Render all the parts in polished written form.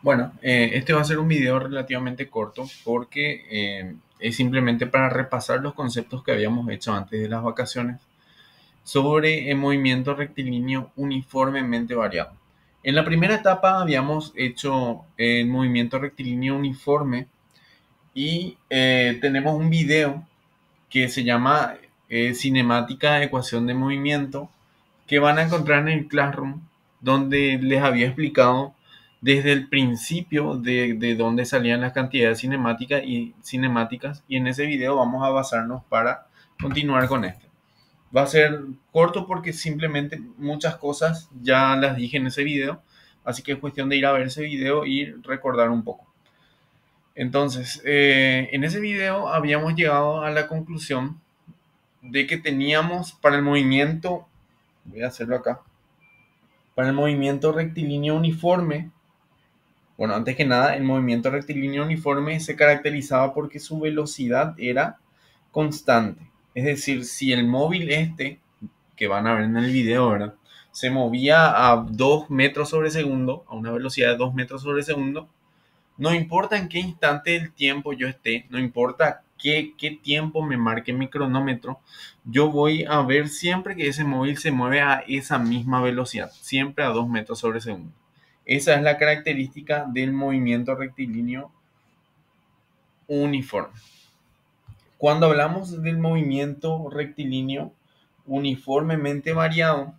Bueno, este va a ser un video relativamente corto porque es simplemente para repasar los conceptos que habíamos hecho antes de las vacaciones sobre el movimiento rectilíneo uniformemente variado. En la primera etapa habíamos hecho el movimiento rectilíneo uniforme y tenemos un video que se llama Cinemática de Ecuación de Movimiento, que van a encontrar en el Classroom, donde les había explicado desde el principio de dónde salían las cantidades cinemáticas, y en ese video vamos a basarnos para continuar con este. Va a ser corto porque simplemente muchas cosas ya las dije en ese video, así que es cuestión de ir a ver ese video y recordar un poco. Entonces, en ese video habíamos llegado a la conclusión de que teníamos para el movimiento, voy a hacerlo acá, para el movimiento rectilíneo uniforme. Bueno, antes que nada, el movimiento rectilíneo uniforme se caracterizaba porque su velocidad era constante. Es decir, si el móvil que van a ver en el video, ¿verdad?, se movía a 2 metros sobre segundo, a una velocidad de 2 metros sobre segundo, no importa en qué instante del tiempo yo esté, no importa qué tiempo me marque mi cronómetro, yo voy a ver siempre que ese móvil se mueve a esa misma velocidad, siempre a 2 metros sobre segundo. Esa es la característica del movimiento rectilíneo uniforme. Cuando hablamos del movimiento rectilíneo uniformemente variado,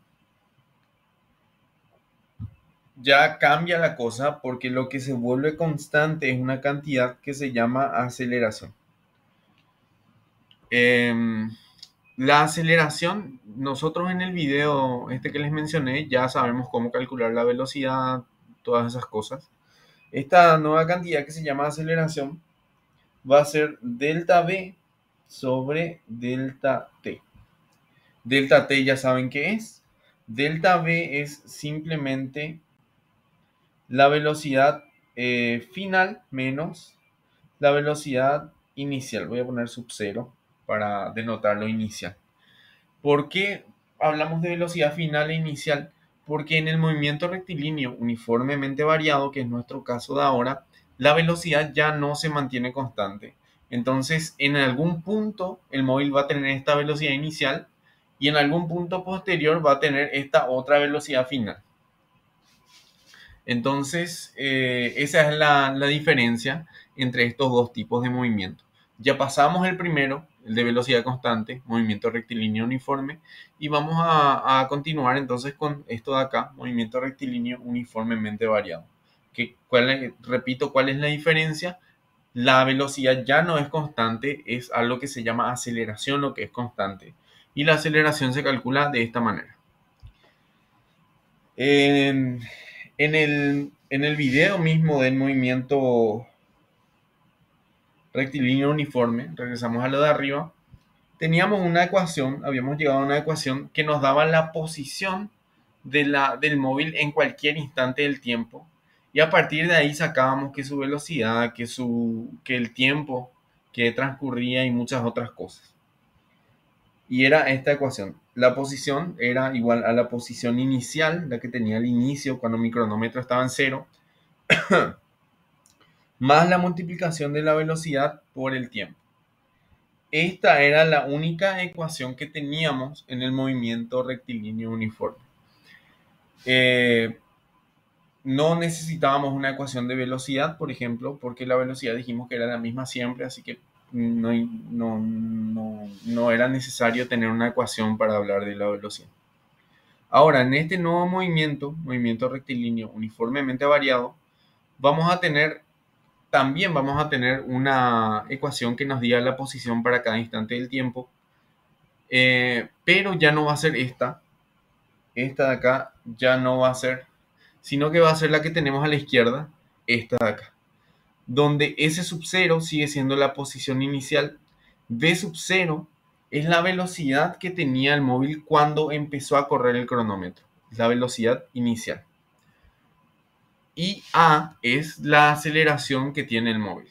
ya cambia la cosa porque lo que se vuelve constante es una cantidad que se llama aceleración. La aceleración, nosotros en el video que les mencioné ya sabemos cómo calcular la velocidad, todas esas cosas. Esta nueva cantidad que se llama aceleración va a ser delta V sobre delta T. Delta T ya saben qué es. Delta V es simplemente la velocidad final menos la velocidad inicial. Voy a poner sub 0 para denotar lo inicial. ¿Por qué hablamos de velocidad final e inicial? Porque en el movimiento rectilíneo uniformemente variado, que es nuestro caso de ahora, la velocidad ya no se mantiene constante. Entonces, en algún punto el móvil va a tener esta velocidad inicial y en algún punto posterior va a tener esta otra velocidad final. Entonces, esa es la diferencia entre estos dos tipos de movimiento. Ya pasamos el primero, el de velocidad constante, movimiento rectilíneo uniforme, y vamos a continuar entonces con esto de acá, movimiento rectilíneo uniformemente variado. Repito, ¿cuál es la diferencia? La velocidad ya no es constante, es algo que se llama aceleración, lo que es constante. Y la aceleración se calcula de esta manera. En el video mismo del movimiento rectilíneo uniforme, regresamos a lo de arriba, teníamos una ecuación, habíamos llegado a una ecuación que nos daba la posición del móvil en cualquier instante del tiempo, y a partir de ahí sacábamos que su velocidad, que el tiempo que transcurría y muchas otras cosas. Y era esta ecuación. La posición era igual a la posición inicial, la que tenía al inicio cuando mi cronómetro estaba en 0, más la multiplicación de la velocidad por el tiempo. Esta era la única ecuación que teníamos en el movimiento rectilíneo uniforme. No necesitábamos una ecuación de velocidad, por ejemplo, porque la velocidad dijimos que era la misma siempre, así que no era necesario tener una ecuación para hablar de la velocidad. Ahora, en este nuevo movimiento rectilíneo uniformemente variado, también vamos a tener una ecuación que nos diga la posición para cada instante del tiempo, pero ya no va a ser esta de acá ya no va a ser, sino que va a ser la que tenemos a la izquierda, esta de acá, donde S sub 0 sigue siendo la posición inicial, V sub 0 es la velocidad que tenía el móvil cuando empezó a correr el cronómetro, la velocidad inicial. Y A es la aceleración que tiene el móvil.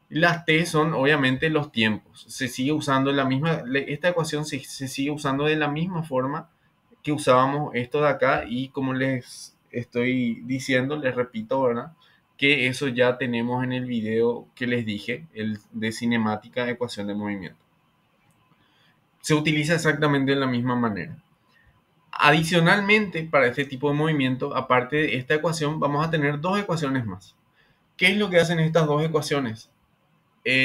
Las T son obviamente los tiempos. Se sigue usando esta ecuación se sigue usando de la misma forma que usábamos esto de acá, y como les estoy diciendo, les repito, ¿verdad? Que eso ya tenemos en el video que les dije, el de cinemática de ecuación de movimiento. Se utiliza exactamente de la misma manera. Adicionalmente, para este tipo de movimiento, aparte de esta ecuación, vamos a tener dos ecuaciones más. ¿Qué es lo que hacen estas dos ecuaciones?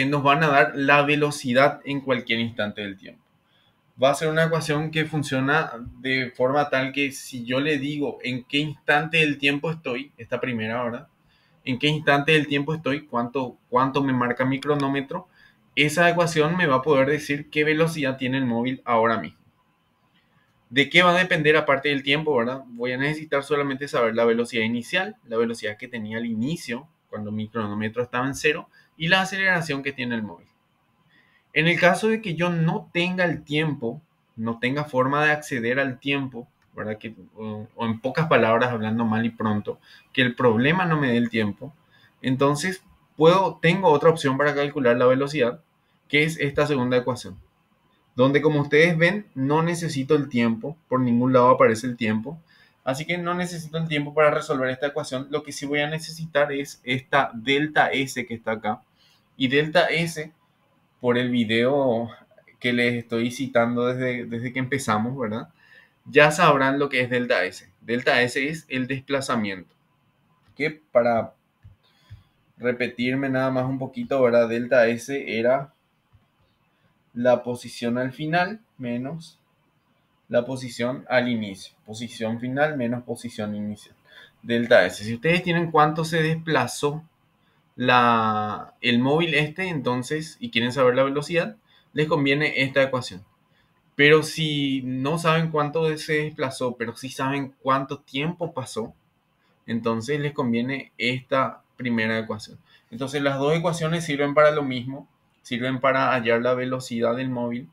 Nos van a dar la velocidad en cualquier instante del tiempo. Va a ser una ecuación que funciona de forma tal que si yo le digo en qué instante del tiempo estoy, esta primera hora, en qué instante del tiempo estoy, cuánto me marca mi cronómetro, esa ecuación me va a poder decir qué velocidad tiene el móvil ahora mismo. ¿De qué va a depender aparte del tiempo, verdad? Voy a necesitar solamente saber la velocidad inicial, la velocidad que tenía al inicio, cuando mi cronómetro estaba en cero, y la aceleración que tiene el móvil. En el caso de que yo no tenga el tiempo, no tenga forma de acceder al tiempo, ¿verdad? O en pocas palabras, hablando mal y pronto, que el problema no me dé el tiempo, entonces tengo otra opción para calcular la velocidad, que es esta segunda ecuación, donde como ustedes ven, no necesito el tiempo, por ningún lado aparece el tiempo, así que no necesito el tiempo para resolver esta ecuación. Lo que sí voy a necesitar es esta delta S que está acá, y delta S, por el video que les estoy citando desde que empezamos, ¿verdad? Ya sabrán lo que es delta S. Delta S es el desplazamiento, que para repetirme nada más un poquito, ¿verdad? Delta S era la posición al final menos la posición al inicio. Posición final menos posición inicial. Delta S. Si ustedes tienen cuánto se desplazó el móvil entonces, y quieren saber la velocidad, les conviene esta ecuación. Pero si no saben cuánto se desplazó, pero sí saben cuánto tiempo pasó, entonces les conviene esta primera ecuación. Entonces las dos ecuaciones sirven para lo mismo, sirven para hallar la velocidad del móvil,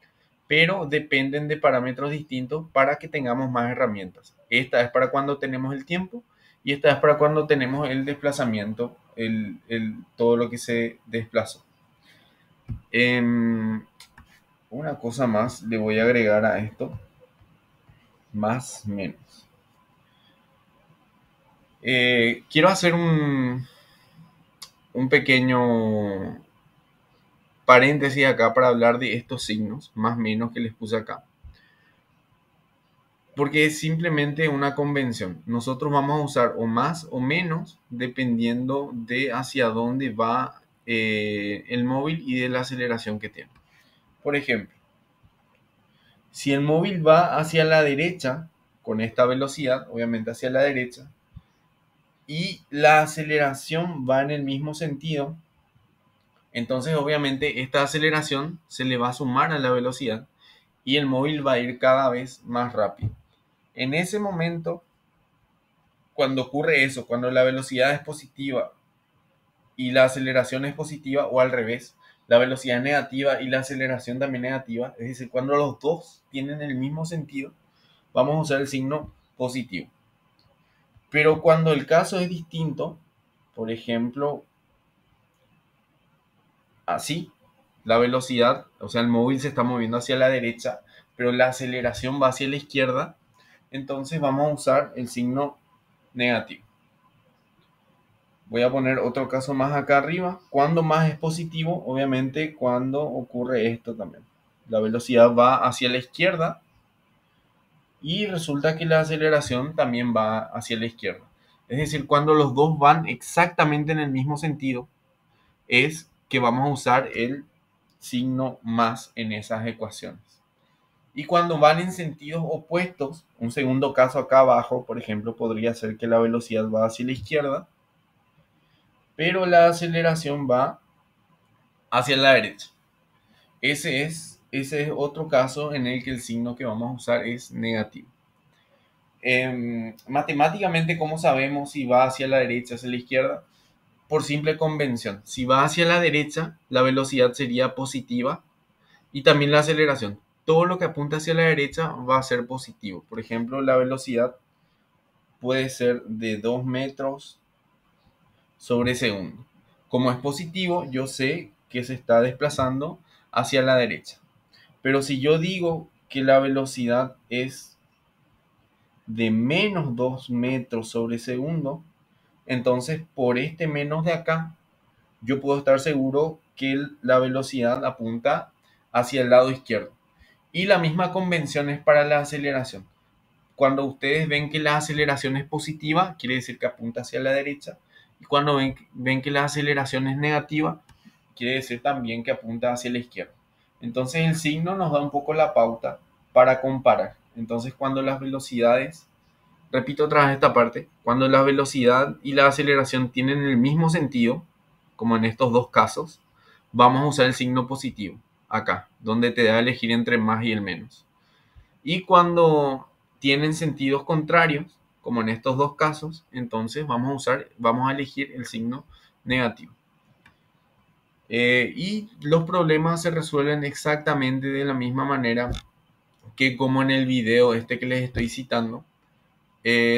pero dependen de parámetros distintos para que tengamos más herramientas. Esta es para cuando tenemos el tiempo y esta es para cuando tenemos el desplazamiento, todo lo que se desplazó. Una cosa más le voy a agregar a esto, más menos. Quiero hacer un pequeño paréntesis acá para hablar de estos signos, más menos que les puse acá. Porque es simplemente una convención. Nosotros vamos a usar o más o menos dependiendo de hacia dónde va el móvil y de la aceleración que tiene. Por ejemplo, si el móvil va hacia la derecha, con esta velocidad, obviamente hacia la derecha, y la aceleración va en el mismo sentido, entonces obviamente esta aceleración se le va a sumar a la velocidad y el móvil va a ir cada vez más rápido. En ese momento, cuando ocurre eso, cuando la velocidad es positiva y la aceleración es positiva, o al revés, la velocidad es negativa y la aceleración también negativa, es decir, cuando los dos tienen el mismo sentido, vamos a usar el signo positivo. Pero cuando el caso es distinto, por ejemplo, así, la velocidad, o sea, el móvil se está moviendo hacia la derecha, pero la aceleración va hacia la izquierda, entonces vamos a usar el signo negativo. Voy a poner otro caso más acá arriba. Cuando más es positivo, obviamente cuando ocurre esto también. La velocidad va hacia la izquierda y resulta que la aceleración también va hacia la izquierda. Es decir, cuando los dos van exactamente en el mismo sentido, es que vamos a usar el signo más en esas ecuaciones. Y cuando van en sentidos opuestos, un segundo caso acá abajo, por ejemplo, podría ser que la velocidad va hacia la izquierda, pero la aceleración va hacia la derecha. Ese es otro caso en el que el signo que vamos a usar es negativo. Matemáticamente, ¿cómo sabemos si va hacia la derecha o hacia la izquierda? Por simple convención. Si va hacia la derecha, la velocidad sería positiva y también la aceleración. Todo lo que apunta hacia la derecha va a ser positivo. Por ejemplo, la velocidad puede ser de 2 metros sobre segundo. Como es positivo, yo sé que se está desplazando hacia la derecha. Pero si yo digo que la velocidad es de menos 2 metros sobre segundo, entonces por este menos de acá, yo puedo estar seguro que la velocidad apunta hacia el lado izquierdo. Y la misma convención es para la aceleración. Cuando ustedes ven que la aceleración es positiva, quiere decir que apunta hacia la derecha. Y cuando ven que la aceleración es negativa, quiere decir también que apunta hacia la izquierda. Entonces el signo nos da un poco la pauta para comparar. Entonces cuando las velocidades, repito otra vez esta parte, cuando la velocidad y la aceleración tienen el mismo sentido, como en estos dos casos, vamos a usar el signo positivo, acá, donde te da a elegir entre más y el menos. Y cuando tienen sentidos contrarios, como en estos dos casos, entonces vamos a elegir el signo negativo. Y los problemas se resuelven exactamente de la misma manera que como en el video este que les estoy citando,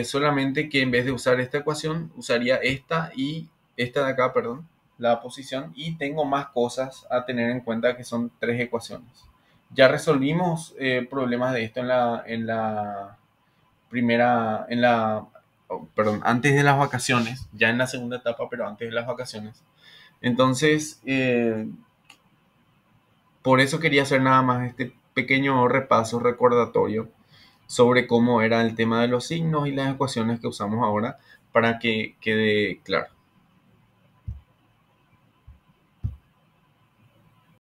solamente que en vez de usar esta ecuación, usaría esta y esta de acá, perdón, la posición, y tengo más cosas a tener en cuenta que son tres ecuaciones. Ya resolvimos problemas de esto en la primera, perdón, antes de las vacaciones, ya en la segunda etapa, pero antes de las vacaciones. Entonces, por eso quería hacer nada más este pequeño repaso recordatorio sobre cómo era el tema de los signos y las ecuaciones que usamos ahora para que quede claro.